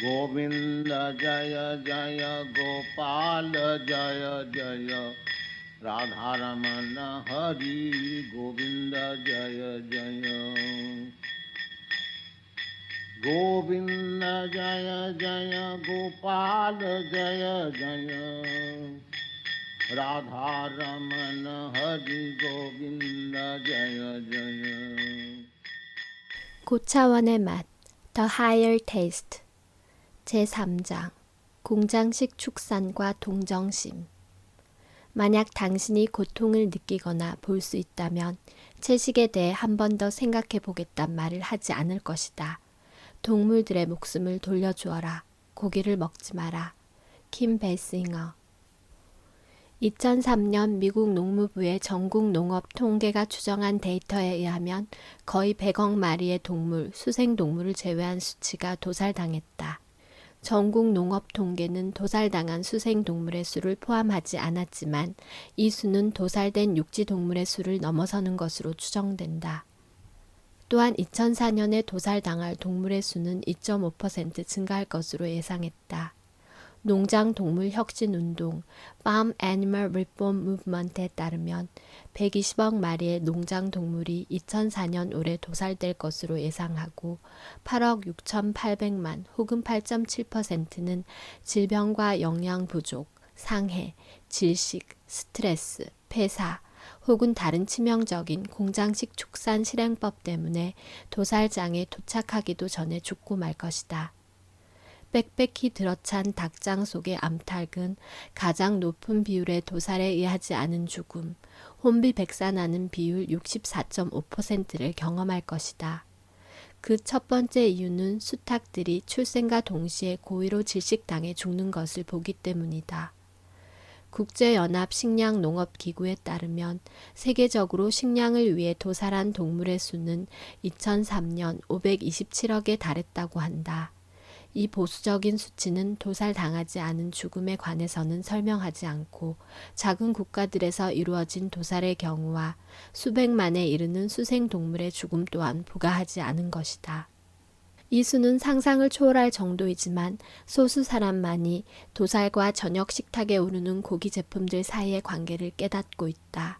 गोविंद जय जय गोपाल जय जय राधारमण हरि गोविंद जय जय गोविंद जय जय गोपाल जय जय राधारमण हरि गोविंद जय जय 고차원의 맛 The Higher Taste 제3장 공장식 축산과 동정심 만약 당신이 고통을 느끼거나 볼 수 있다면 채식에 대해 한 번 더 생각해 보겠단 말을 하지 않을 것이다. 동물들의 목숨을 돌려주어라. 고기를 먹지 마라. 킴 베싱어 2003년 미국 농무부의 전국 농업 통계가 추정한 데이터에 의하면 거의 100억 마리의 동물, 수생동물을 제외한 수치가 도살당했다. 전국 농업 통계는 도살당한 수생동물의 수를 포함하지 않았지만 이 수는 도살된 육지동물의 수를 넘어서는 것으로 추정된다. 또한 2004년에 도살당할 동물의 수는 2.5% 증가할 것으로 예상했다. 농장동물혁신운동 Farm Animal Reform Movement에 따르면 120억 마리의 농장동물이 2004년 올해 도살될 것으로 예상하고 8억 6,800만 혹은 8.7%는 질병과 영양 부족, 상해, 질식, 스트레스, 폐사 혹은 다른 치명적인 공장식 축산 실행법 때문에 도살장에 도착하기도 전에 죽고 말 것이다. 빽빽히 들어찬 닭장 속의 암탉은 가장 높은 비율의 도살에 의하지 않은 죽음, 혼비백산하는 비율 64.5%를 경험할 것이다. 그 첫 번째 이유는 수탉들이 출생과 동시에 고의로 질식당해 죽는 것을 보기 때문이다. 국제연합식량농업기구에 따르면 세계적으로 식량을 위해 도살한 동물의 수는 2003년 527억에 달했다고 한다. 이 보수적인 수치는 도살당하지 않은 죽음에 관해서는 설명하지 않고 작은 국가들에서 이루어진 도살의 경우와 수백만에 이르는 수생동물의 죽음 또한 부가하지 않은 것이다. 이 수는 상상을 초월할 정도이지만 소수 사람만이 도살과 저녁 식탁에 오르는 고기 제품들 사이의 관계를 깨닫고 있다.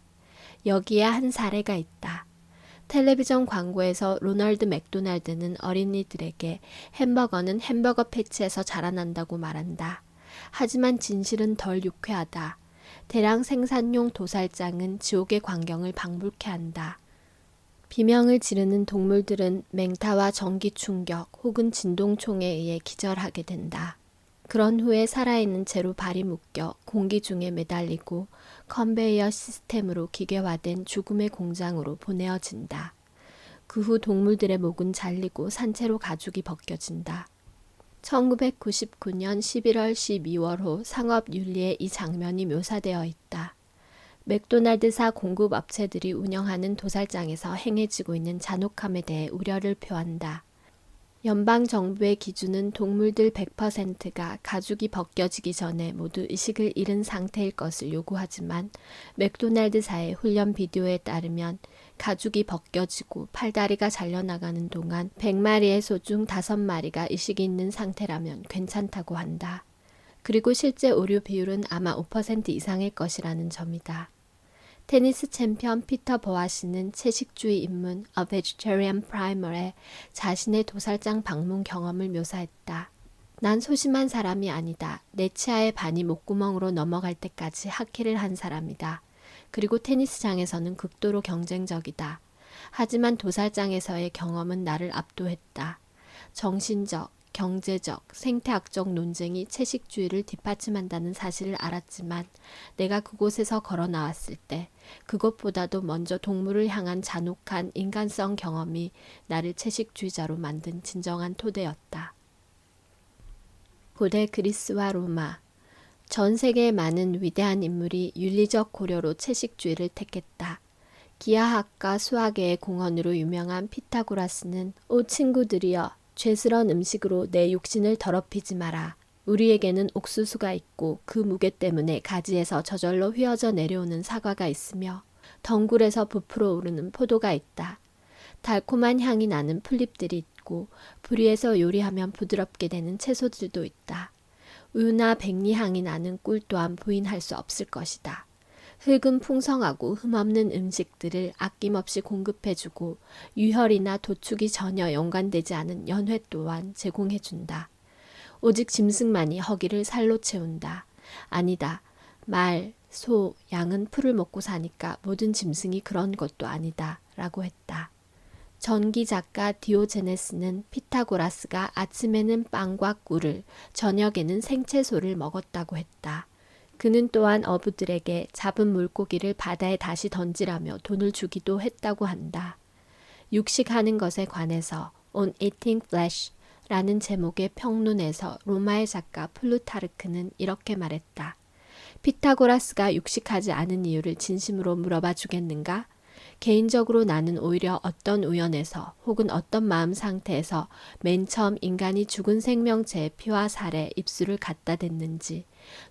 여기에 한 사례가 있다. 텔레비전 광고에서 로널드 맥도날드는 어린이들에게 햄버거는 햄버거 패치에서 자라난다고 말한다. 하지만 진실은 덜 유쾌하다. 대량 생산용 도살장은 지옥의 광경을 방불케 한다. 비명을 지르는 동물들은 맹타와 전기 충격 혹은 진동총에 의해 기절하게 된다. 그런 후에 살아있는 채로 발이 묶여 공기 중에 매달리고 컨베이어 시스템으로 기계화된 죽음의 공장으로 보내어진다. 그 후 동물들의 목은 잘리고 산채로 가죽이 벗겨진다. 1999년 11월 12월호 상업윤리에 이 장면이 묘사되어 있다. 맥도날드사 공급업체들이 운영하는 도살장에서 행해지고 있는 잔혹함에 대해 우려를 표한다. 연방정부의 기준은 동물들 100%가 가죽이 벗겨지기 전에 모두 의식을 잃은 상태일 것을 요구하지만 맥도날드사의 훈련 비디오에 따르면 가죽이 벗겨지고 팔다리가 잘려나가는 동안 100마리의 소 중 5마리가 의식이 있는 상태라면 괜찮다고 한다. 그리고 실제 오류 비율은 아마 5% 이상일 것이라는 점이다. 테니스 챔피언 피터 보아시는 채식주의 입문 A Vegetarian Primer에 자신의 도살장 방문 경험을 묘사했다. 난 소심한 사람이 아니다. 내 치아의 반이 목구멍으로 넘어갈 때까지 하키를 한 사람이다. 그리고 테니스장에서는 극도로 경쟁적이다. 하지만 도살장에서의 경험은 나를 압도했다. 정신적, 경제적, 생태학적 논쟁이 채식주의를 뒷받침한다는 사실을 알았지만 내가 그곳에서 걸어 나왔을 때 그것보다도 먼저 동물을 향한 잔혹한 인간성 경험이 나를 채식주의자로 만든 진정한 토대였다. 고대 그리스와 로마 전 세계의 많은 위대한 인물이 윤리적 고려로 채식주의를 택했다. 기하학과 수학의 공헌으로 유명한 피타고라스는 오 친구들이여 죄스런 음식으로 내 육신을 더럽히지 마라. 우리에게는 옥수수가 있고 그 무게 때문에 가지에서 저절로 휘어져 내려오는 사과가 있으며 덩굴에서 부풀어 오르는 포도가 있다. 달콤한 향이 나는 풀잎들이 있고 있고 불위에서 요리하면 부드럽게 되는 채소들도 있다. 우유나 백리향이 나는 꿀 또한 부인할 수 없을 것이다. 흙은 풍성하고 흠없는 음식들을 아낌없이 공급해주고 유혈이나 도축이 전혀 연관되지 않은 연회 또한 제공해준다. 오직 짐승만이 허기를 살로 채운다. 아니다. 말, 소, 양은 풀을 먹고 사니까 모든 짐승이 그런 것도 아니다. 라고 했다. 전기 작가 디오제네스는 피타고라스가 아침에는 빵과 꿀을, 저녁에는 생채소를 먹었다고 했다. 그는 또한 어부들에게 잡은 물고기를 바다에 다시 던지라며 돈을 주기도 했다고 한다. 육식하는 것에 관해서 On Eating Flesh 라는 제목의 평론에서 로마의 작가 플루타르크는 이렇게 말했다. 피타고라스가 육식하지 않은 이유를 진심으로 물어봐 주겠는가? 개인적으로 나는 오히려 어떤 우연에서 혹은 어떤 마음 상태에서 맨 처음 인간이 죽은 생명체의 피와 살에 입술을 갖다 댔는지,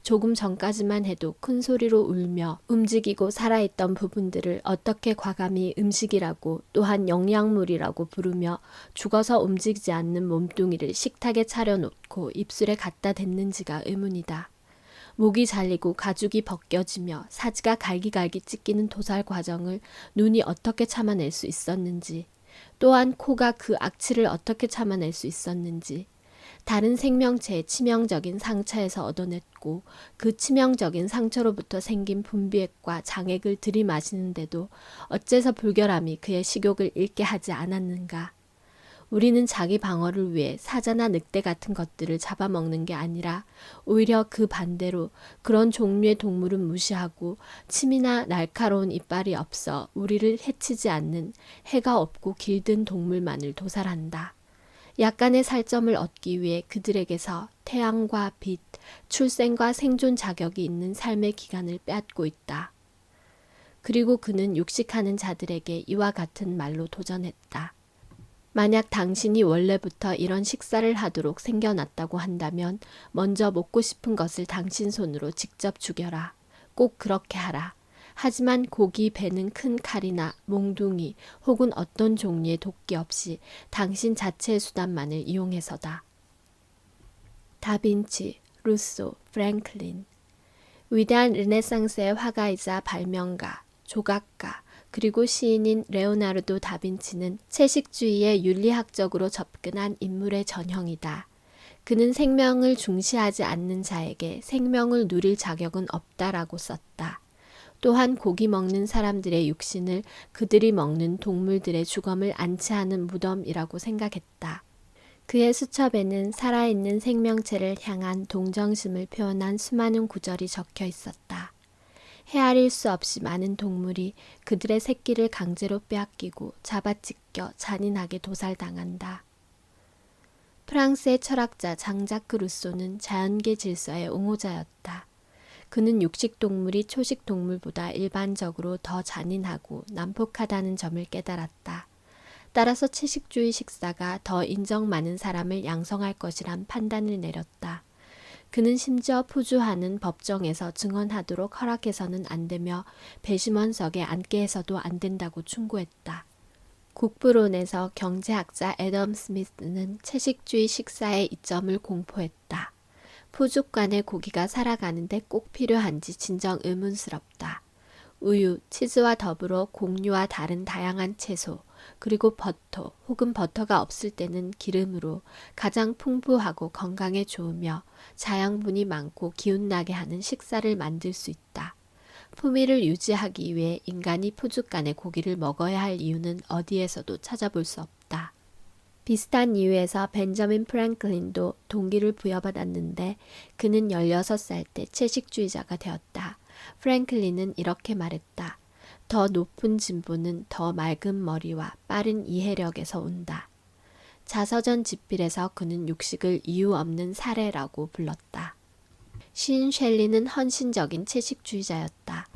조금 전까지만 해도 큰 소리로 울며 움직이고 살아있던 부분들을 어떻게 과감히 음식이라고 또한 영양물이라고 부르며 죽어서 움직이지 않는 몸뚱이를 식탁에 차려놓고 입술에 갖다 댔는지가 의문이다. 목이 잘리고 가죽이 벗겨지며 사지가 갈기갈기 찢기는 도살 과정을 눈이 어떻게 참아낼 수 있었는지, 또한 코가 그 악취를 어떻게 참아낼 수 있었는지, 다른 생명체의 치명적인 상처에서 얻어냈고 그 치명적인 상처로부터 생긴 분비액과 장액을 들이마시는데도 어째서 불결함이 그의 식욕을 잃게 하지 않았는가. 우리는 자기 방어를 위해 사자나 늑대 같은 것들을 잡아먹는 게 아니라 오히려 그 반대로 그런 종류의 동물은 무시하고 침이나 날카로운 이빨이 없어 우리를 해치지 않는 해가 없고 길든 동물만을 도살한다. 약간의 살점을 얻기 위해 그들에게서 태양과 빛, 출생과 생존 자격이 있는 삶의 기간을 빼앗고 있다. 그리고 그는 육식하는 자들에게 이와 같은 말로 도전했다. 만약 당신이 원래부터 이런 식사를 하도록 생겨났다고 한다면 먼저 먹고 싶은 것을 당신 손으로 직접 죽여라. 꼭 그렇게 하라. 하지만 고기 베는 큰 칼이나 몽둥이 혹은 어떤 종류의 도끼 없이 당신 자체의 수단만을 이용해서다. 다빈치, 루소, 프랭클린. 위대한 르네상스의 화가이자 발명가, 조각가, 그리고 시인인 레오나르도 다빈치는 채식주의에 윤리학적으로 접근한 인물의 전형이다. 그는 생명을 중시하지 않는 자에게 생명을 누릴 자격은 없다라고 썼다. 또한 고기 먹는 사람들의 육신을 그들이 먹는 동물들의 주검을 안치하는 무덤이라고 생각했다. 그의 수첩에는 살아있는 생명체를 향한 동정심을 표현한 수많은 구절이 적혀 있었다. 헤아릴 수 없이 많은 동물이 그들의 새끼를 강제로 빼앗기고 잡아찢겨 잔인하게 도살당한다. 프랑스의 철학자 장자크 루소는 자연계 질서의 옹호자였다. 그는 육식동물이 초식동물보다 일반적으로 더 잔인하고 난폭하다는 점을 깨달았다. 따라서 채식주의 식사가 더 인정 많은 사람을 양성할 것이란 판단을 내렸다. 그는 심지어 포주하는 법정에서 증언하도록 허락해서는 안 되며 배심원석에 앉게 해서도 안 된다고 충고했다. 국부론에서 경제학자 애덤 스미스는 채식주의 식사의 이점을 공포했다. 포죽간의 고기가 살아가는데 꼭 필요한지 진정 의문스럽다. 우유, 치즈와 더불어 곡류와 다른 다양한 채소, 그리고 버터 혹은 버터가 없을 때는 기름으로 가장 풍부하고 건강에 좋으며 자양분이 많고 기운나게 하는 식사를 만들 수 있다. 품위를 유지하기 위해 인간이 포죽간의 고기를 먹어야 할 이유는 어디에서도 찾아볼 수 없다. 비슷한 이유에서 벤저민 프랭클린도 동기를 부여받았는데 그는 16살 때 채식주의자가 되었다. 프랭클린은 이렇게 말했다. 더 높은 진보는 더 맑은 머리와 빠른 이해력에서 온다. 자서전 집필에서 그는 육식을 이유 없는 살해라고 불렀다. 시인 셸리는 헌신적인 채식주의자였다.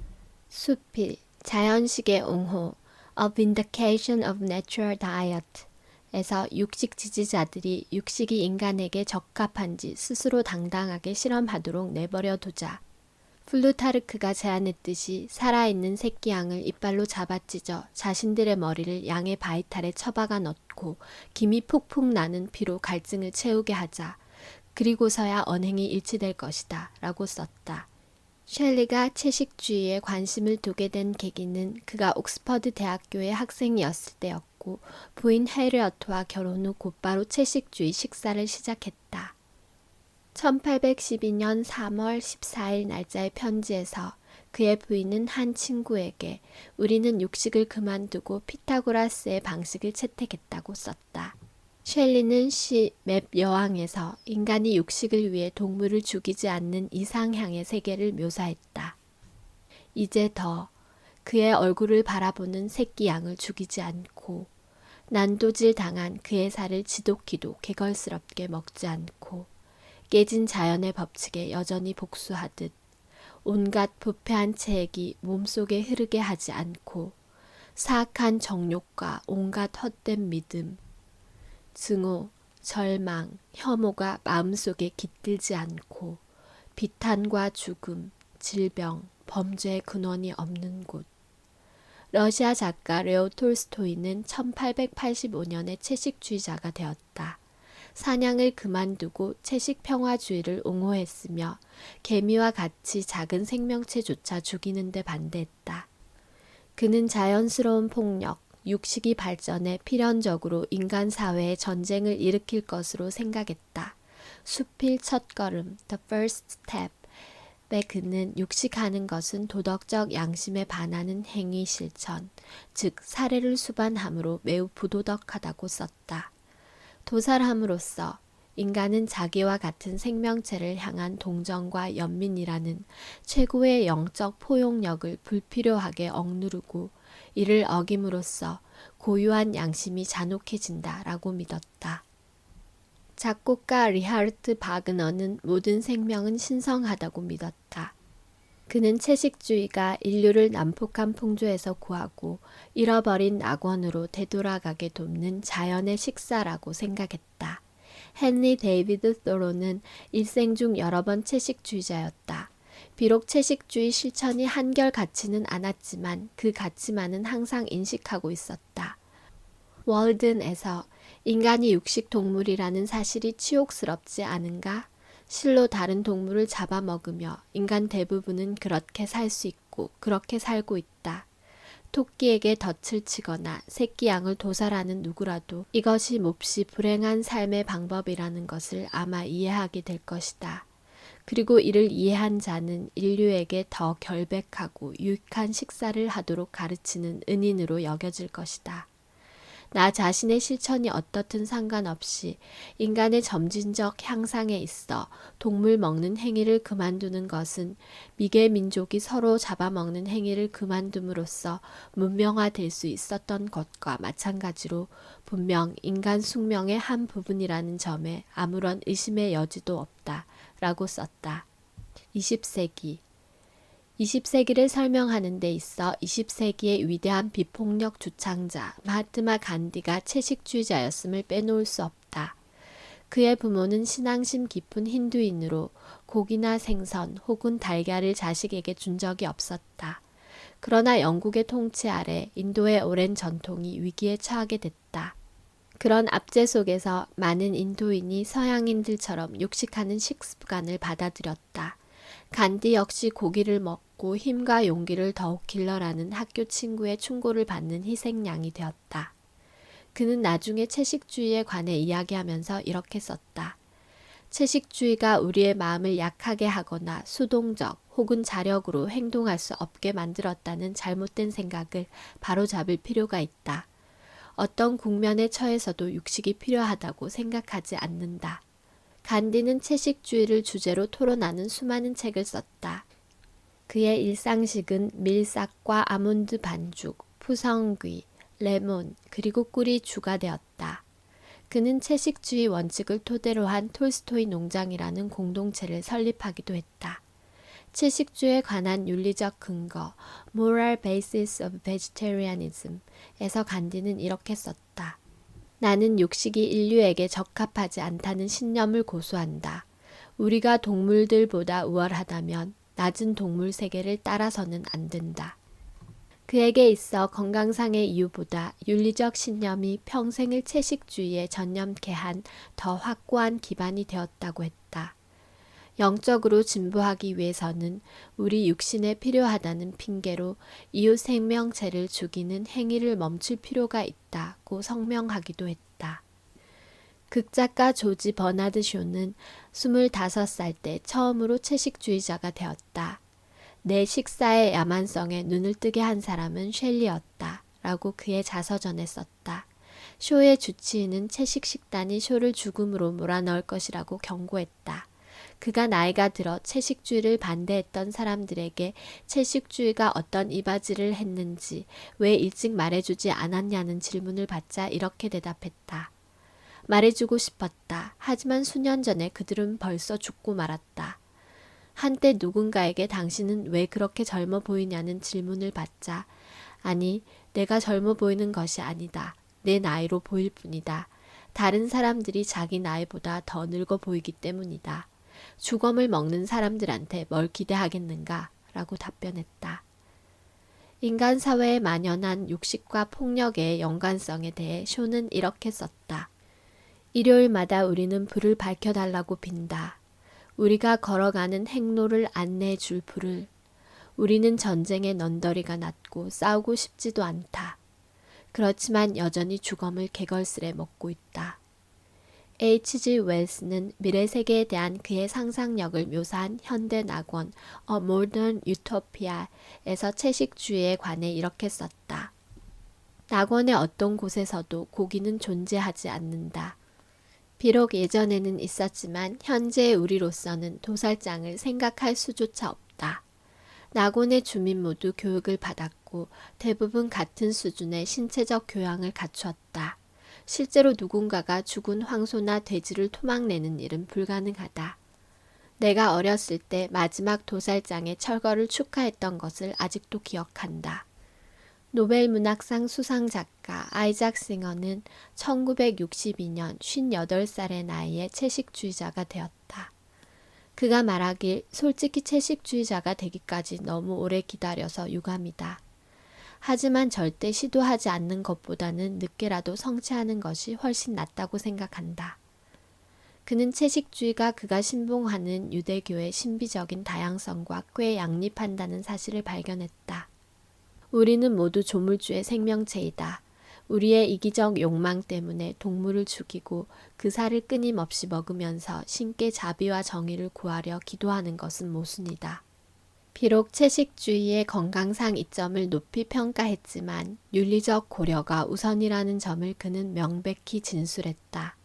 수필, 자연식의 옹호, A Vindication of Natural Diet 에서 육식 지지자들이 육식이 인간에게 적합한지 스스로 당당하게 실험하도록 내버려 두자. 플루타르크가 제안했듯이 살아있는 새끼 양을 이빨로 잡아찢어 자신들의 머리를 양의 바이탈에 처박아 넣고 김이 폭풍 나는 피로 갈증을 채우게 하자. 그리고서야 언행이 일치될 것이다 라고 썼다. 셸리가 채식주의에 관심을 두게 된 계기는 그가 옥스퍼드 대학교의 학생이었을 때였고 부인 해리어트와 결혼 후 곧바로 채식주의 식사를 시작했다. 1812년 3월 14일 날짜의 편지에서 그의 부인은 한 친구에게 우리는 육식을 그만두고 피타고라스의 방식을 채택했다고 썼다. 셸리는 시 맵 여왕에서 인간이 육식을 위해 동물을 죽이지 않는 이상향의 세계를 묘사했다. 이제 더 그의 얼굴을 바라보는 새끼 양을 죽이지 않고 난도질 당한 그의 살을 지독히도 개걸스럽게 먹지 않고 깨진 자연의 법칙에 여전히 복수하듯 온갖 부패한 체액이 몸속에 흐르게 하지 않고 사악한 정욕과 온갖 헛된 믿음, 증오, 절망, 혐오가 마음속에 깃들지 않고 비탄과 죽음, 질병, 범죄의 근원이 없는 곳. 러시아 작가 레오 톨스토이는 1885년에 채식주의자가 되었다. 사냥을 그만두고 채식 평화주의를 옹호했으며 개미와 같이 작은 생명체조차 죽이는 데 반대했다. 그는 자연스러운 폭력, 육식이 발전해 필연적으로 인간 사회에 전쟁을 일으킬 것으로 생각했다. 수필 첫걸음, The First Step에 그는 육식하는 것은 도덕적 양심에 반하는 행위 실천, 즉 살해를 수반함으로 매우 부도덕하다고 썼다. 도살함으로써 인간은 자기와 같은 생명체를 향한 동정과 연민이라는 최고의 영적 포용력을 불필요하게 억누르고 이를 어김으로써 고유한 양심이 잔혹해진다 라고 믿었다. 작곡가 리하르트 바그너는 모든 생명은 신성하다고 믿었다. 그는 채식주의가 인류를 난폭한 풍조에서 구하고 잃어버린 낙원으로 되돌아가게 돕는 자연의 식사라고 생각했다. 헨리 데이비드 thoreau는 일생 중 여러 번 채식주의자였다. 비록 채식주의 실천이 한결같지는 않았지만 그 가치만은 항상 인식하고 있었다. 월든에서 인간이 육식 동물이라는 사실이 치욕스럽지 않은가? 실로 다른 동물을 잡아먹으며 인간 대부분은 그렇게 살 수 있고 그렇게 살고 있다. 토끼에게 덫을 치거나 새끼 양을 도살하는 누구라도 이것이 몹시 불행한 삶의 방법이라는 것을 아마 이해하게 될 것이다. 그리고 이를 이해한 자는 인류에게 더 결백하고 유익한 식사를 하도록 가르치는 은인으로 여겨질 것이다. 나 자신의 실천이 어떻든 상관없이 인간의 점진적 향상에 있어 동물 먹는 행위를 그만두는 것은 미개 민족이 서로 잡아먹는 행위를 그만둠으로써 문명화될 수 있었던 것과 마찬가지로 분명 인간 숙명의 한 부분이라는 점에 아무런 의심의 여지도 없다 라고 썼다. 20세기를 설명하는 데 있어 20세기의 위대한 비폭력 주창자 마하트마 간디가 채식주의자였음을 빼놓을 수 없다. 그의 부모는 신앙심 깊은 힌두인으로 고기나 생선 혹은 달걀을 자식에게 준 적이 없었다. 그러나 영국의 통치 아래 인도의 오랜 전통이 위기에 처하게 됐다. 그런 압제 속에서 많은 인도인이 서양인들처럼 육식하는 식습관을 받아들였다. 간디 역시 고기를 먹고 힘과 용기를 더욱 길러라는 학교 친구의 충고를 받는 희생양이 되었다. 그는 나중에 채식주의에 관해 이야기하면서 이렇게 썼다. 채식주의가 우리의 마음을 약하게 하거나 수동적 혹은 자력으로 행동할 수 없게 만들었다는 잘못된 생각을 바로잡을 필요가 있다. 어떤 국면에 처해서도 육식이 필요하다고 생각하지 않는다. 간디는 채식주의를 주제로 토론하는 수많은 책을 썼다. 그의 일상식은 밀싹과 아몬드 반죽, 푸성귀, 레몬, 그리고 꿀이 주가 되었다. 그는 채식주의 원칙을 토대로 한 톨스토이 농장이라는 공동체를 설립하기도 했다. 채식주의에 관한 윤리적 근거, Moral Basis of Vegetarianism에서 간디는 이렇게 썼다. 나는 육식이 인류에게 적합하지 않다는 신념을 고수한다. 우리가 동물들보다 우월하다면 낮은 동물 세계를 따라서는 안 된다. 그에게 있어 건강상의 이유보다 윤리적 신념이 평생을 채식주의에 전념케 한 더 확고한 기반이 되었다고 했다. 영적으로 진보하기 위해서는 우리 육신에 필요하다는 핑계로 이웃 생명체를 죽이는 행위를 멈출 필요가 있다고 성명하기도 했다. 극작가 조지 버나드 쇼는 25살 때 처음으로 채식주의자가 되었다. 내 식사의 야만성에 눈을 뜨게 한 사람은 셸리였다. 라고 그의 자서전에 썼다. 쇼의 주치의는 채식 식단이 쇼를 죽음으로 몰아넣을 것이라고 경고했다. 그가 나이가 들어 채식주의를 반대했던 사람들에게 채식주의가 어떤 이바지를 했는지 왜 일찍 말해주지 않았냐는 질문을 받자 이렇게 대답했다. 말해주고 싶었다. 하지만 수년 전에 그들은 벌써 죽고 말았다. 한때 누군가에게 당신은 왜 그렇게 젊어 보이냐는 질문을 받자 아니, 내가 젊어 보이는 것이 아니다. 내 나이로 보일 뿐이다. 다른 사람들이 자기 나이보다 더 늙어 보이기 때문이다. 죽음을 먹는 사람들한테 뭘 기대하겠는가? 라고 답변했다. 인간 사회에 만연한 육식과 폭력의 연관성에 대해 쇼는 이렇게 썼다. 일요일마다 우리는 불을 밝혀달라고 빈다. 우리가 걸어가는 행로를 안내해 줄 불을. 우리는 전쟁의 넌더리가 났고 싸우고 싶지도 않다. 그렇지만 여전히 죽음을 개걸스레 먹고 있다. H.G. 웰스는 미래 세계에 대한 그의 상상력을 묘사한 현대 낙원 A Modern Utopia에서 채식주의에 관해 이렇게 썼다. 낙원의 어떤 곳에서도 고기는 존재하지 않는다. 비록 예전에는 있었지만 현재의 우리로서는 도살장을 생각할 수조차 없다. 낙원의 주민 모두 교육을 받았고 대부분 같은 수준의 신체적 교양을 갖추었다. 실제로 누군가가 죽은 황소나 돼지를 토막내는 일은 불가능하다. 내가 어렸을 때 마지막 도살장의 철거를 축하했던 것을 아직도 기억한다. 노벨 문학상 수상작가 아이작 싱어는 1962년 58살의 나이에 채식주의자가 되었다. 그가 말하길 솔직히 채식주의자가 되기까지 너무 오래 기다려서 유감이다. 하지만 절대 시도하지 않는 것보다는 늦게라도 성취하는 것이 훨씬 낫다고 생각한다. 그는 채식주의가 그가 신봉하는 유대교의 신비적인 다양성과 꽤 양립한다는 사실을 발견했다. 우리는 모두 조물주의 생명체이다. 우리의 이기적 욕망 때문에 동물을 죽이고 그 살을 끊임없이 먹으면서 신께 자비와 정의를 구하려 기도하는 것은 모순이다. 비록 채식주의의 건강상 이점을 높이 평가했지만 윤리적 고려가 우선이라는 점을 그는 명백히 진술했다.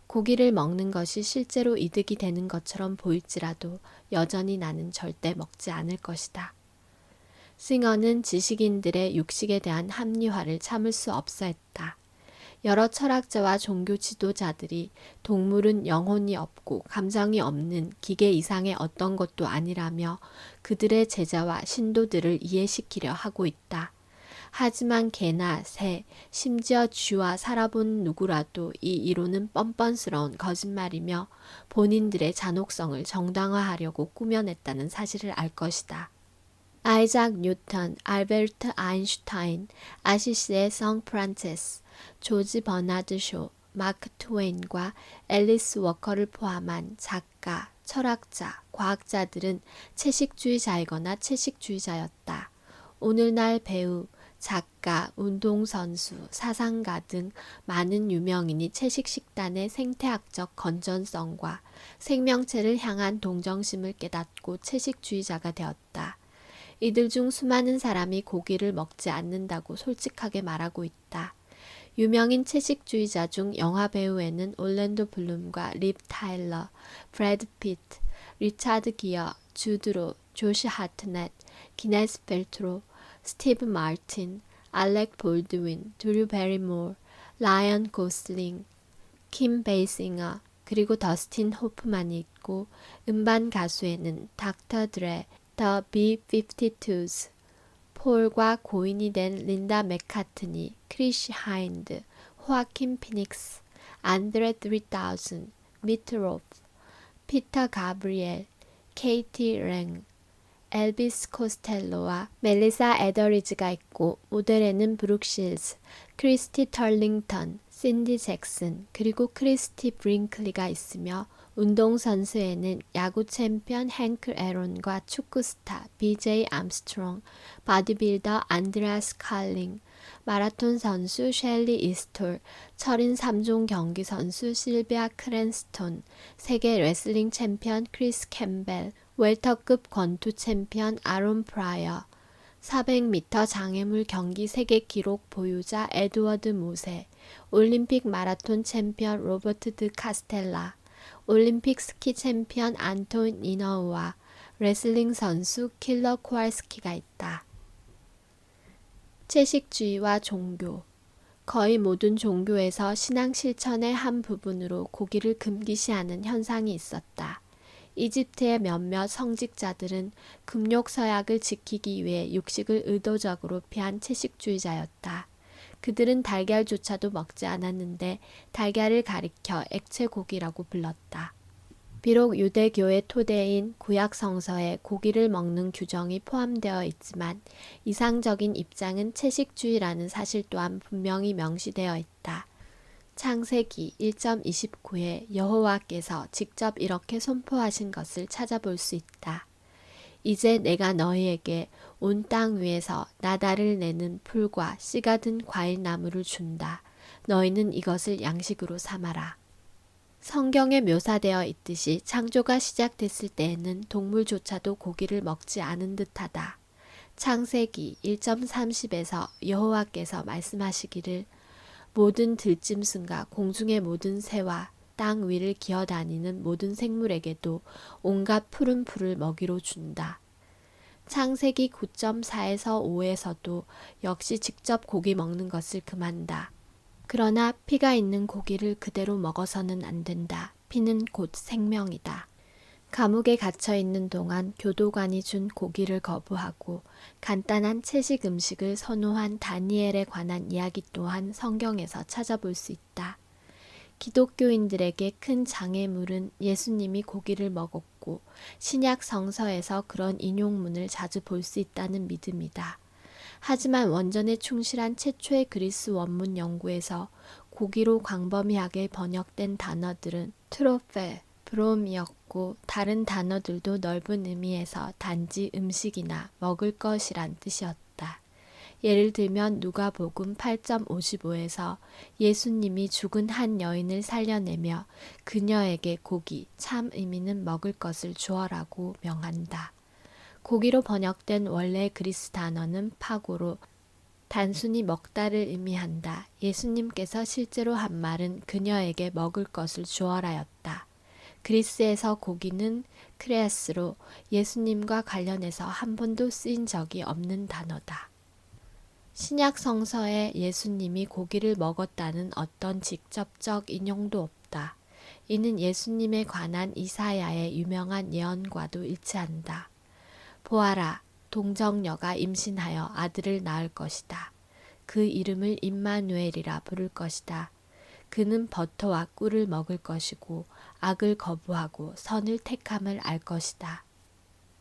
고기를 먹는 것이 실제로 이득이 되는 것처럼 보일지라도 여전히 나는 절대 먹지 않을 것이다. 싱어는 지식인들의 육식에 대한 합리화를 참을 수 없어 했다. 여러 철학자와 종교 지도자들이 동물은 영혼이 없고 감정이 없는 기계 이상의 어떤 것도 아니라며 그들의 제자와 신도들을 이해시키려 하고 있다. 하지만 개나 새, 심지어 쥐와 살아본 누구라도 이 이론은 뻔뻔스러운 거짓말이며 본인들의 잔혹성을 정당화하려고 꾸며냈다는 사실을 알 것이다. 아이작 뉴턴, 알베르트 아인슈타인, 아시시의 성 프란체스, 조지 버나드 쇼, 마크 트웨인과 앨리스 워커를 포함한 작가, 철학자, 과학자들은 채식주의자이거나 채식주의자였다. 오늘날 배우, 작가, 운동선수, 사상가 등 많은 유명인이 채식식단의 생태학적 건전성과 생명체를 향한 동정심을 깨닫고 채식주의자가 되었다. 이들 중 수많은 사람이 고기를 먹지 않는다고 솔직하게 말하고 있다. 유명인 채식주의자 중 영화배우에는 올랜도 블룸과 립 타일러, 브래드 피트, 리차드 기어, 주드로, 조시 하트넷, 기네스 펠트로, 스티브 마틴, 알렉 볼드윈, 드류 베리모어, 라이언 고슬링, 킴 베이싱어, 그리고 더스틴 호프만이 있고 음반 가수에는 닥터 드레, 더 B-52s, 폴과 고인이 된 린다 맥카트니, 크리시 하인드, 호아킨 피닉스, 안드레 3000, 미트 로프, 피터 가브리엘, 케이티 랭, 엘비스 코스텔로와 멜리사 에더리즈가 있고 모델에는 브룩 실즈, 크리스티 털링턴, 신디 잭슨, 그리고 크리스티 브링클리가 있으며 운동선수에는 야구 챔피언 행크 에론과 축구 스타 BJ 암스트롱, 바디빌더 안드레아스 칼링, 마라톤 선수 셸리 이스톨, 철인 3종 경기 선수 실비아 크랜스톤, 세계 레슬링 챔피언 크리스 캠벨, 웰터급 권투 챔피언 아론 프라이어, 400m 장애물 경기 세계 기록 보유자 에드워드 모세, 올림픽 마라톤 챔피언 로버트 드 카스텔라, 올림픽 스키 챔피언 안톤 이너우와 레슬링 선수 킬러 코알스키가 있다. 채식주의와 종교. 거의 모든 종교에서 신앙 실천의 한 부분으로 고기를 금기시하는 현상이 있었다. 이집트의 몇몇 성직자들은 금욕 서약을 지키기 위해 육식을 의도적으로 피한 채식주의자였다. 그들은 달걀조차도 먹지 않았는데 달걀을 가리켜 액체고기라고 불렀다. 비록 유대교의 토대인 구약 성서에 고기를 먹는 규정이 포함되어 있지만 이상적인 입장은 채식주의라는 사실 또한 분명히 명시되어 있다. 창세기 1.29에 여호와께서 직접 이렇게 선포하신 것을 찾아볼 수 있다. 이제 내가 너희에게 온 땅 위에서 나달을 내는 풀과 씨가 든 과일나무를 준다. 너희는 이것을 양식으로 삼아라. 성경에 묘사되어 있듯이 창조가 시작됐을 때에는 동물조차도 고기를 먹지 않은 듯하다. 창세기 1.30에서 여호와께서 말씀하시기를 모든 들짐승과 공중의 모든 새와 땅 위를 기어다니는 모든 생물에게도 온갖 푸른 풀을 먹이로 준다. 창세기 9.4에서 5에서도 역시 직접 고기 먹는 것을 금한다. 그러나 피가 있는 고기를 그대로 먹어서는 안 된다. 피는 곧 생명이다. 감옥에 갇혀 있는 동안 교도관이 준 고기를 거부하고 간단한 채식 음식을 선호한 다니엘에 관한 이야기 또한 성경에서 찾아볼 수 있다. 기독교인들에게 큰 장애물은 예수님이 고기를 먹었고 신약 성서에서 그런 인용문을 자주 볼 수 있다는 믿음이다. 하지만 원전에 충실한 최초의 그리스 원문 연구에서 고기로 광범위하게 번역된 단어들은 트로페, 브롬이었고 다른 단어들도 넓은 의미에서 단지 음식이나 먹을 것이란 뜻이었다. 예를 들면 누가복음 8.55에서 예수님이 죽은 한 여인을 살려내며 그녀에게 고기, 참 의미는 먹을 것을 주어라고 명한다. 고기로 번역된 원래 그리스 단어는 파고로 단순히 먹다를 의미한다. 예수님께서 실제로 한 말은 그녀에게 먹을 것을 주어라였다. 그리스에서 고기는 크레스로 예수님과 관련해서 한 번도 쓰인 적이 없는 단어다. 신약 성서에 예수님이 고기를 먹었다는 어떤 직접적 인용도 없다. 이는 예수님에 관한 이사야의 유명한 예언과도 일치한다. 보아라, 동정녀가 임신하여 아들을 낳을 것이다. 그 이름을 임마누엘이라 부를 것이다. 그는 버터와 꿀을 먹을 것이고 악을 거부하고 선을 택함을 알 것이다.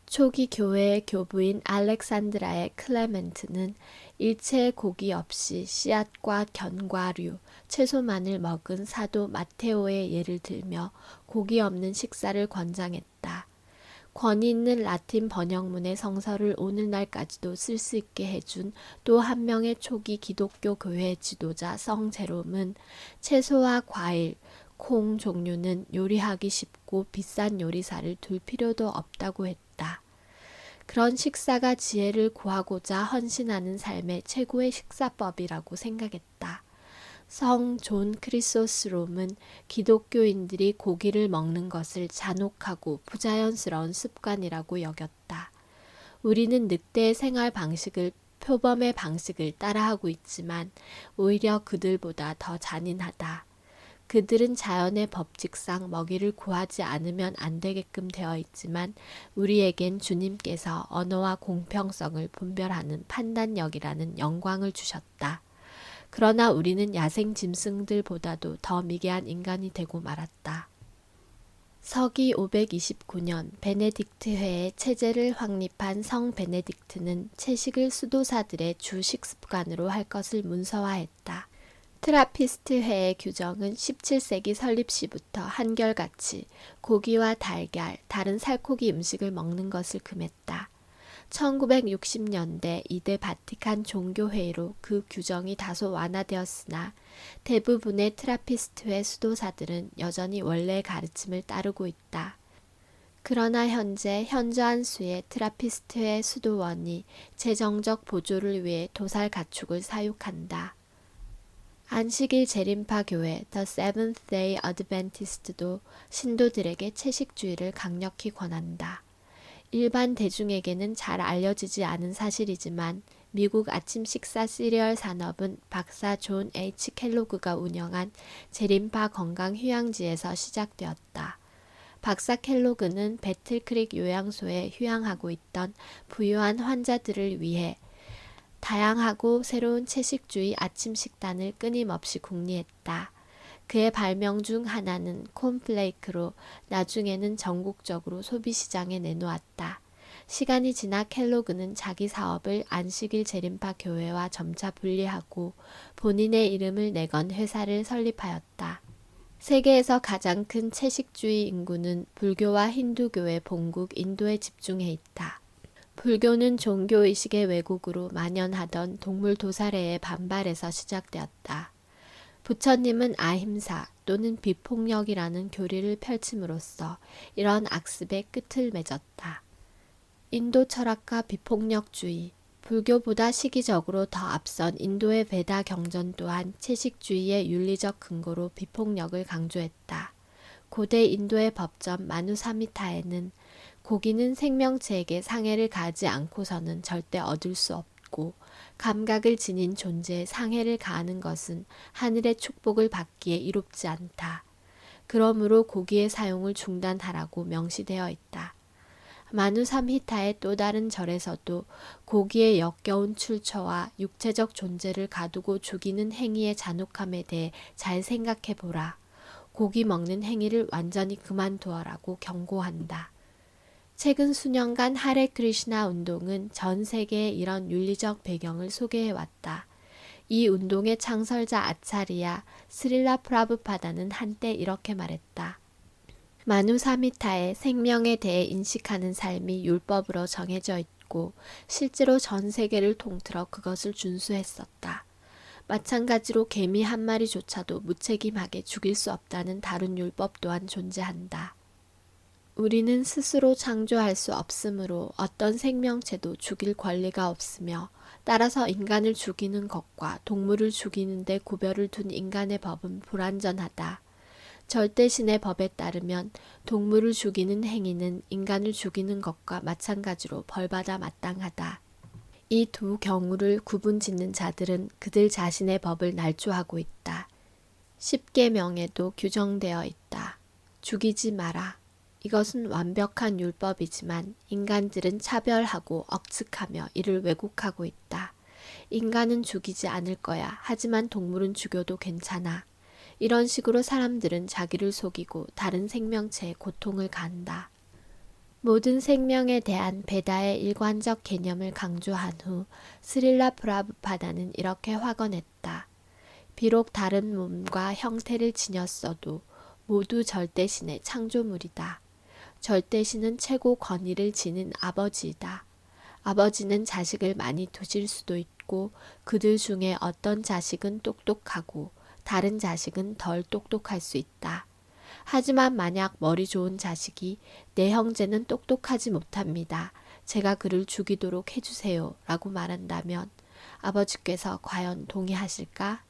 초기 교회의 교부인 알렉산드라의 클레멘트는 일체의 고기 없이 씨앗과 견과류, 채소만을 먹은 사도 마테오의 예를 들며 고기 없는 식사를 권장했다. 권위 있는 라틴 번역문의 성서를 오늘날까지도 쓸 수 있게 해준 또 한 명의 초기 기독교 교회 지도자 성 제롬은 채소와 과일, 콩 종류는 요리하기 쉽고 비싼 요리사를 둘 필요도 없다고 했다. 그런 식사가 지혜를 구하고자 헌신하는 삶의 최고의 식사법이라고 생각했다. 성 존 크리소스롬은 기독교인들이 고기를 먹는 것을 잔혹하고 부자연스러운 습관이라고 여겼다. 우리는 늑대의 생활 방식을 표범의 방식을 따라하고 있지만 오히려 그들보다 더 잔인하다. 그들은 자연의 법칙상 먹이를 구하지 않으면 안 되게끔 되어 있지만 우리에겐 주님께서 언어와 공평성을 분별하는 판단력이라는 영광을 주셨다. 그러나 우리는 야생 짐승들보다도 더 미개한 인간이 되고 말았다. 서기 529년 베네딕트회의 체제를 확립한 성 베네딕트는 채식을 수도사들의 주 식습관으로 할 것을 문서화했다. 트라피스트회의 규정은 17세기 설립 시부터 한결같이 고기와 달걀, 다른 살코기 음식을 먹는 것을 금했다. 1960년대 이대 바티칸 종교회의로 그 규정이 다소 완화되었으나 대부분의 트라피스트회 수도사들은 여전히 원래의 가르침을 따르고 있다. 그러나 현재 현저한 수의 트라피스트회 수도원이 재정적 보조를 위해 도살 가축을 사육한다. 안식일 재림파 교회 The Seventh Day Adventist도 신도들에게 채식주의를 강력히 권한다. 일반 대중에게는 잘 알려지지 않은 사실이지만 미국 아침 식사 시리얼 산업은 박사 존 H. 켈로그가 운영한 재림파 건강 휴양지에서 시작되었다. 박사 켈로그는 배틀크릭 요양소에 휴양하고 있던 부유한 환자들을 위해 다양하고 새로운 채식주의 아침 식단을 끊임없이 궁리했다. 그의 발명 중 하나는 콘플레이크로 나중에는 전국적으로 소비시장에 내놓았다. 시간이 지나 켈로그는 자기 사업을 안식일 재림파 교회와 점차 분리하고 본인의 이름을 내건 회사를 설립하였다. 세계에서 가장 큰 채식주의 인구는 불교와 힌두교의 본국 인도에 집중해 있다. 불교는 종교의식의 왜곡으로 만연하던 동물 도살회에 반발해서 시작되었다. 부처님은 아힘사 또는 비폭력이라는 교리를 펼침으로써 이런 악습의 끝을 맺었다. 인도 철학과 비폭력주의, 불교보다 시기적으로 더 앞선 인도의 베다 경전 또한 채식주의의 윤리적 근거로 비폭력을 강조했다. 고대 인도의 법전 마누사미타에는 고기는 생명체에게 상해를 가하지 않고서는 절대 얻을 수 없고 감각을 지닌 존재에 상해를 가하는 것은 하늘의 축복을 받기에 이롭지 않다. 그러므로 고기의 사용을 중단하라고 명시되어 있다. 마누삼히타의 또 다른 절에서도 고기의 역겨운 출처와 육체적 존재를 가두고 죽이는 행위의 잔혹함에 대해 잘 생각해보라. 고기 먹는 행위를 완전히 그만두어라고 경고한다. 최근 수년간 하레 크리시나 운동은 전 세계에 이런 윤리적 배경을 소개해왔다. 이 운동의 창설자 아차리야 스릴라 프라브파다는 한때 이렇게 말했다. 마누사미타의 생명에 대해 인식하는 삶이 율법으로 정해져 있고 실제로 전 세계를 통틀어 그것을 준수했었다. 마찬가지로 개미 한 마리조차도 무책임하게 죽일 수 없다는 다른 율법 또한 존재한다. 우리는 스스로 창조할 수 없으므로 어떤 생명체도 죽일 권리가 없으며 따라서 인간을 죽이는 것과 동물을 죽이는 데 구별을 둔 인간의 법은 불완전하다. 절대신의 법에 따르면 동물을 죽이는 행위는 인간을 죽이는 것과 마찬가지로 벌받아 마땅하다. 이 두 경우를 구분짓는 자들은 그들 자신의 법을 날조하고 있다. 십계명에도 규정되어 있다. 죽이지 마라. 이것은 완벽한 율법이지만 인간들은 차별하고 억측하며 이를 왜곡하고 있다. 인간은 죽이지 않을 거야. 하지만 동물은 죽여도 괜찮아. 이런 식으로 사람들은 자기를 속이고 다른 생명체에 고통을 가한다. 모든 생명에 대한 베다의 일관적 개념을 강조한 후 스릴라 프라브파다는 이렇게 확언했다. 비록 다른 몸과 형태를 지녔어도 모두 절대신의 창조물이다. 절대신은 최고 권위를 지닌 아버지이다. 아버지는 자식을 많이 두실 수도 있고 그들 중에 어떤 자식은 똑똑하고 다른 자식은 덜 똑똑할 수 있다. 하지만 만약 머리 좋은 자식이 내 형제는 똑똑하지 못합니다. 제가 그를 죽이도록 해주세요 라고 말한다면 아버지께서 과연 동의하실까?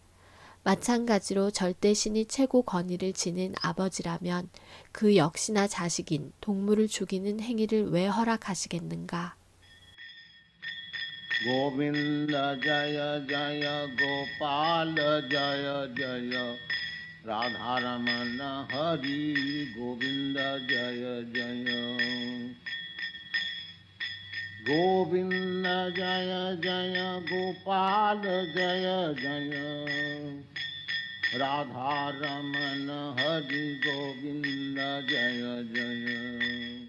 마찬가지로 절대신이 최고 권위를 지닌 아버지라면 그 역시나 자식인 동물을 죽이는 행위를 왜 허락하시겠는가? 고빈다 자야 자야 고팔 자야 자야 라धा라마나 하리 고빈다 자야 자야 고빈다 자야 자야 고팔 자야 자야 राधा रमन हरि गोविंद जय जय